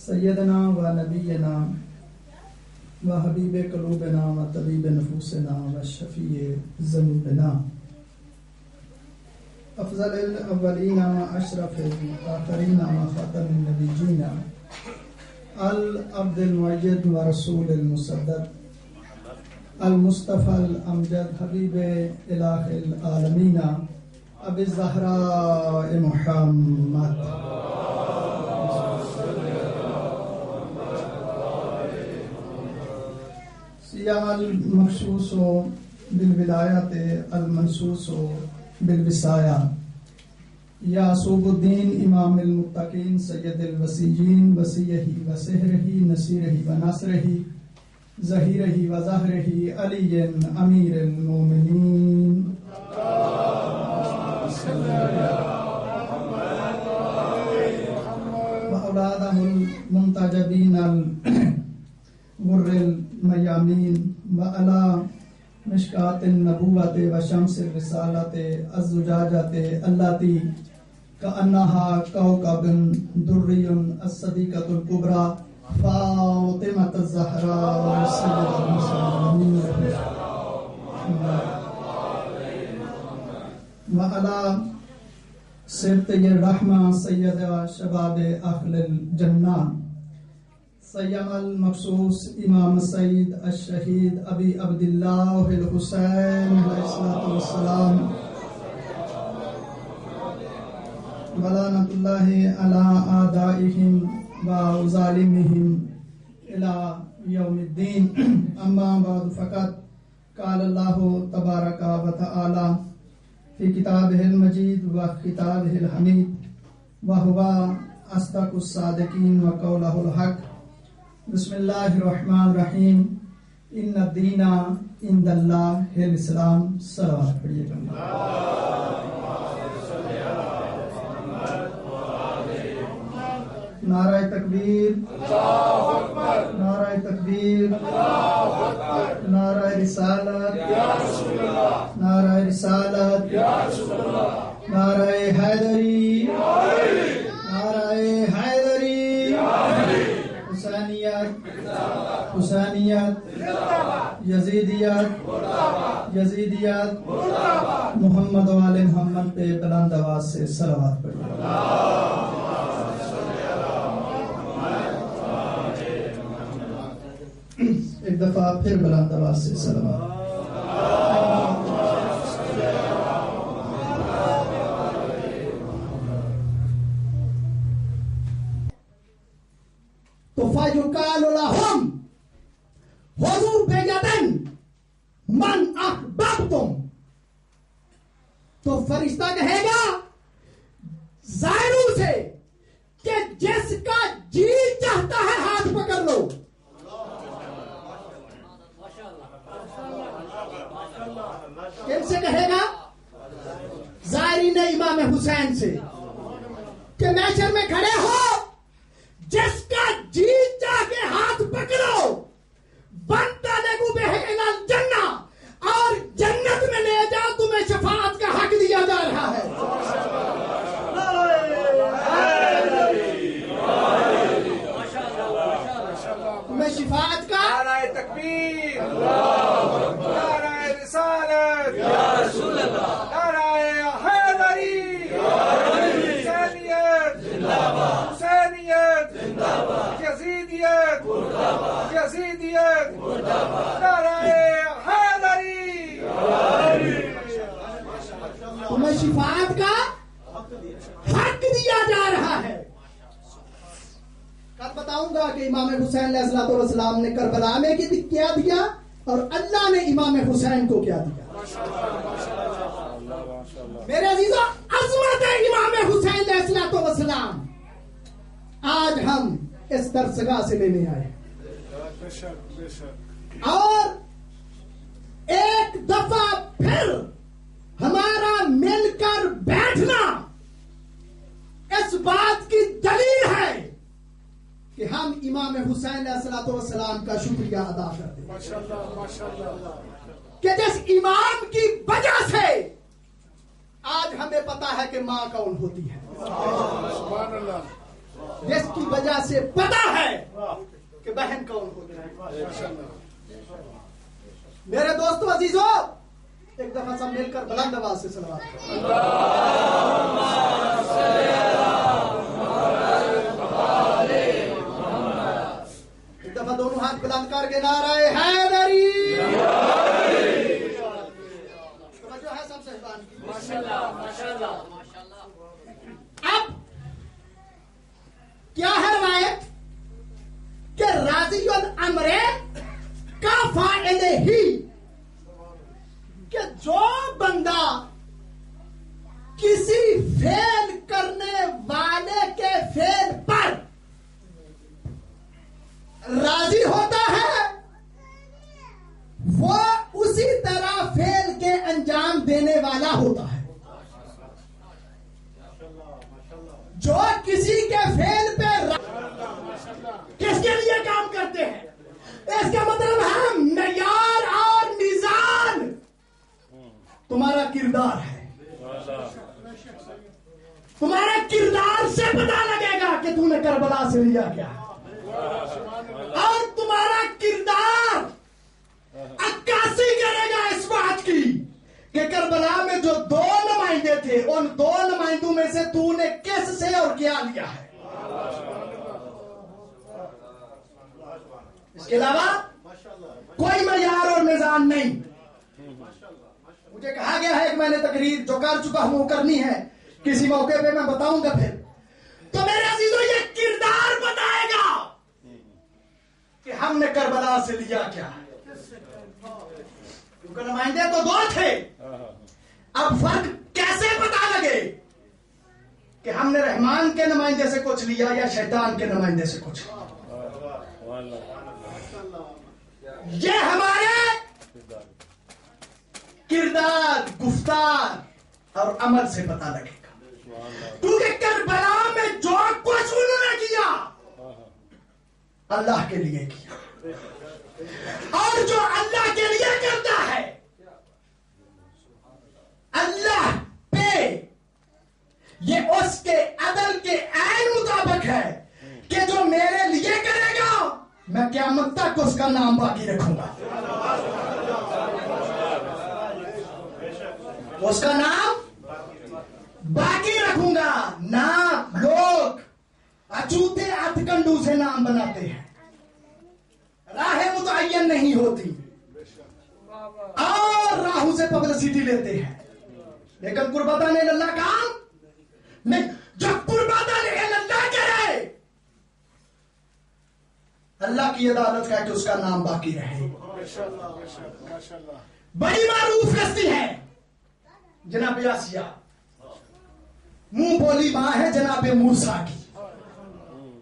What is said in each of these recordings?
سیدنا و نبینا و حبیب قلوبنا و طبیب نفوسنا و شفیع ذنوبنا افضل الاولین و اشرف الاخرین و خاتم النبیین العبد المؤید و رسول المصدق المصطفى الامجد حبیب الہ العالمین ابی الزہراء محمد سیاہ المخصوص بالولایت المنصوص بالوصایہ یعصوب الدین امام المتقین سید الوصیین وصیہ و سحرہ نصیرہ و ناصرہ ظہیرہ و ظاہرہ علی امیر المومنین وأولادہ المنتجبین الغر المیامین وعلی مشکات النبوت و شمس الرسالت الزجاجت اللاتی کأنہا کوکب دری الصدیقۃ الکبریٰ فاطمۃ الزہراء سیدۃ المسلمین وعلی سبط الرحمہ سید شباب اہل الجنہ سیما المخصوص امام سعید الشہید ابی عبداللہ الحسین علیہ السلام ولعنۃ اللہ علی اعدائہم و ظالمہم الی یوم الدین اما بعد فقط قال اللہ تبارک و تعالی فی کتابہ المجید و خطابہ الحمید وہو اصدق الصادقین و قولہ الحق بسم اللہ الرحمن الرحیم ان الدین عند اللہ الاسلام صلوات پڑھیے گا نعرہ تکبیر نعرہ تکبیر نعرہ رسالت نعرہ رسالت نعرہ حیدری نعرہ حیدری حسینیت حسینیت یزیدیت یزیدیت محمد و آل محمد پہ بلند آواز سے صلوات پڑھیے ایک دفعہ پھر بلند آواز سے صلوات تو فَيُقَالُ لَهُمْ خُذُوا بِيَدٍ مَنْ أَحْبَبْتُمْ تو فرشتہ کہے گا زائروں سے کہ جس کا جی چاہتا ہے ہاتھ پکڑ لو. کن سے کہے گا؟ زائرین امام حسین سے کہ محشر میں کھڑے ہو جس کا جی چاہ کے ہاتھ پکڑو بنتا لگو بہ الی الجنہ اور جنت میں لے جاؤ تمہیں شفاعت کا حق دیا جا رہا ہے. تمہیں شفاعت کا نعرہ تکبیر نعرہ رسالت یا رسول اللہ نعرہ حیدری حسینیت زندہ باد حسینیت زندہ باد یزیدیت مردہ باد یزیدیت مردہ باد نعرہ حیدری تمہیں شفاعت کا حق دیا جا رہا ہے. کل بتاؤں گا کہ امام حسین علیہ السلام نے کربلا میں کیا دیا اور اللہ نے امام حسین کو کیا دیا. میرے عزیزوں عظمت امام حسین علیہ السلام آج ہم اس درسگاہ سے لینے آئے اور ایک دفعہ پھر ہمارا مل کر بیٹھنا اس بات کی دلیل ہے کہ ہم امام حسین علیہ السلام کا شکریہ ادا کرتے ہیں کہ جس امام کی وجہ سے آج ہمیں پتا ہے کہ ماں کون ہوتی ہے. جس کی وجہ سے پتا ہے کہ بہن کون ہوتی ہے. میرے دوستو عزیزو، ایک دفعہ سب مل کر بلند آواز سے صلوات کرو. ایک دفعہ دونوں ہاتھ بلند کر کے نعرہ حیدری. توجہ ہے سب صاحبان کی. اب کیا ہے روایت کہ راضی الامرین کا فاعل ہی، کہ جو بندہ کسی فعل کرنے والے کے فعل پر راضی ہوتا ہے وہ اسی طرح فعل کے انجام دینے والا ہوتا ہے. جو کسی کے فعل پہ کس کے لیے کام کرتے ہیں، اس کا مطلب ہے معیار اور میزان تمہارا کردار ہے. تمہارے کردار سے پتا لگے گا کہ تم نے کربلا سے لیا کیا، اور تمہارا کردار عکاسی کرے گا اس بات کی کہ کربلا میں جو 2 نمائندے تھے ان 2 نمائندوں میں سے تو نے کس سے اور کیا لیا ہے. اس کے علاوہ کوئی معیار اور میزان نہیں. مجھے کہا گیا ہے کہ میں نے تقریر جو کر چکا ہوں وہ کرنی ہے، کسی موقع پہ میں بتاؤں گا. پھر تو میرے عزیزو یہ کردار بتائے گا کہ ہم نے کربلا سے لیا کیا ہے. کیونکہ نمائندے تو 2 تھے. اب فرق کیسے پتا لگے کہ ہم نے رحمان کے نمائندے سے کچھ لیا یا شیطان کے نمائندے سے کچھ لیا؟ یہ ہمارے کردار، گفتار اور عمل سے پتا لگے گا. کیونکہ کربلا میں جو کچھ انہوں نے کیا اللہ کے لیے کیا، اور جو اللہ کے لیے کرتا ہے اللہ پہ یہ اس کے عدل کے عین مطابق ہے کہ جو میرے لیے کرے گا میں قیامت تک اس کا نام باقی رکھوں گا. اس کا نام باقی رکھوں گا. نام لوگ اچوتے اتکنڈو سے نام بناتے ہیں، راہ متعین نہیں ہوتی اور راہوں سے پبلسٹی لیتے ہیں. لیکن قربتاً اللہ کام نہیں. جب قربتاً اللہ کرے اللہ کی عدالت کا کہ اس کا نام باقی رہے. بڑی معروف ہستی ہے جناب آسیہ، منہ بولی ماں ہے جناب موسیٰ کی.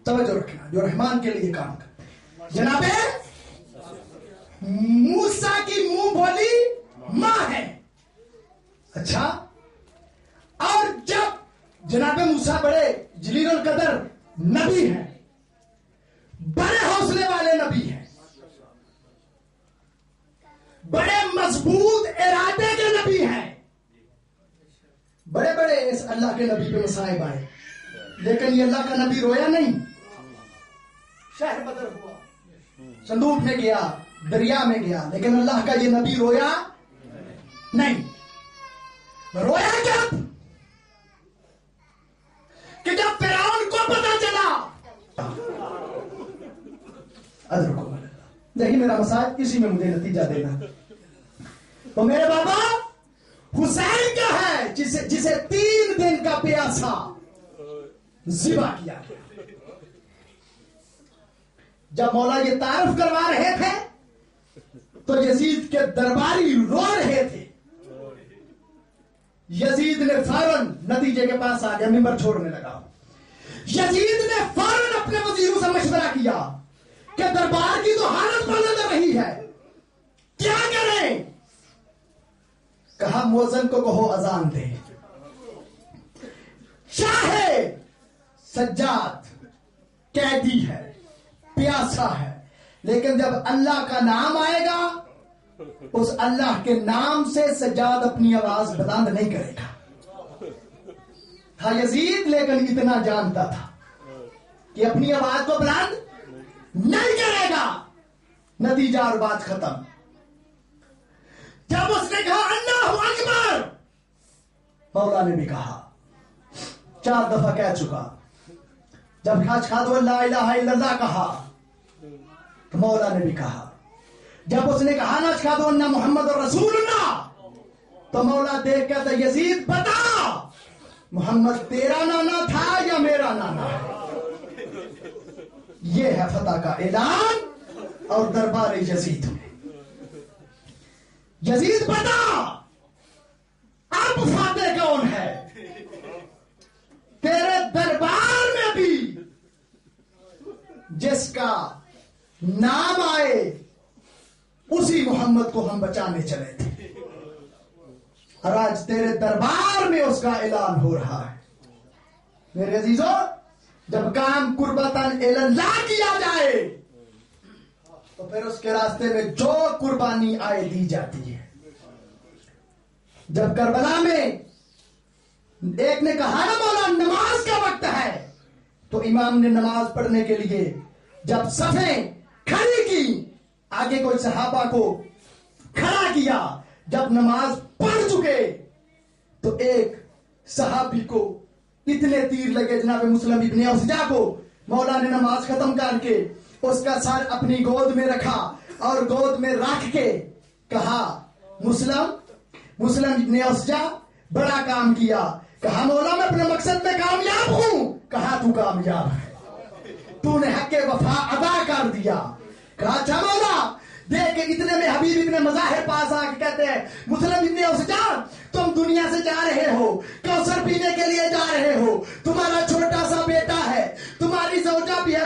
توجہ رکھنا، جو رحمان کے لیے کام کرتے ہیں. جناب موسیٰ کی منہ بولی ماں ہے. اچھا، اور جب جناب موسیٰ بڑے جلیل القدر نبی ہیں، بڑے حوصلے والے نبی ہیں، بڑے مضبوط ارادے کے نبی ہیں، بڑے بڑے اس اللہ کے نبی پہ مصائب آئے، لیکن یہ اللہ کا نبی رویا نہیں. شہر بدر ہوا، صندوق میں گیا، دریا میں گیا، لیکن اللہ کا یہ نبی رویا نہیں. رویا کب؟ کہ جب فرعون کو پتا چلا. دیکھیں میرا مسائل اسی میں مجھے نتیجہ دینا. تو میرے بابا حسین کا ہے جسے 3 دن کا پیاسا ذبح کیا گیا. جب مولا یہ تعارف کروا رہے تھے تو یزید کے درباری رو رہے تھے. یزید نے فوراً نتیجے کے پاس آ گیا، ممبر چھوڑنے لگا. یزید نے فوراً اپنے وزیروں سے مشورہ کیا کہ دربار کی تو حالت بدل رہی ہے، کیا کریں؟ کہا مؤذن کو کہو اذان دے. شاہ سجاد قیدی ہے، پیاسا ہے، لیکن جب اللہ کا نام آئے گا اس اللہ کے نام سے سجاد اپنی آواز بلند نہیں کرے گا. تھا یزید لیکن اتنا جانتا تھا کہ اپنی آواز کو بلند نہیں کرے گا. نتیجہ اور بات ختم. جب اس نے کہا اللہ اکبر، مولا نے بھی کہا، 4 دفعہ کہہ چکا. جب اشہد ان لا الہ الا اللہ کہا تو مولا نے بھی کہا. جب اس نے کہا اشہد ان محمد رسول اللہ تو مولا دیکھ کہتا یزید بتا محمد تیرا نانا تھا یا میرا نانا ہے؟ یہ ہے فتح کا اعلان اور دربار یزید میں. یزید بتا اب فاتح کون ہے؟ تیرے دربار میں بھی جس کا نام آئے اسی محمد کو ہم بچانے چلے تھے، اور آج تیرے دربار میں اس کا اعلان ہو رہا ہے. میرے عزیزوں، جب کام قربتاً اللہ کیا جائے تو پھر اس کے راستے میں جو قربانی آئے دی جاتی ہے. جب کربلا میں ایک نے کہا نا مولا نماز کا وقت ہے، تو امام نے نماز پڑھنے کے لیے جب صفیں کھڑی کی، آگے کوئی صحابہ کو کھڑا کیا. جب نماز پڑھ چکے تو ایک صحابی کو اتنے تیر لگے جناب مسلم ابن اوسجا کو. مولا نے نماز ختم کر کے اس کا سر اپنی گود میں رکھا اور گود میں رکھ کے کہا مسلم ابن اوسجا بڑا کام کیا. کہا مولا میں اپنے مقصد میں کامیاب ہوں. کہا تو کامیاب ہے، تو نے حق وفا ادا کر دیا. کہا اچھا مولا دیکھ کے اتنے میں حبیب ابن مظاہر پاس آ کے کہتے ہیں مسلم ابن اوسجا تم دنیا سے جا رہے ہو، کوثر پینے کے لیے جا رہے ہو، تمہارا چھوٹا سا بیٹا ہے، تمہاری زوجہ بھی ہے.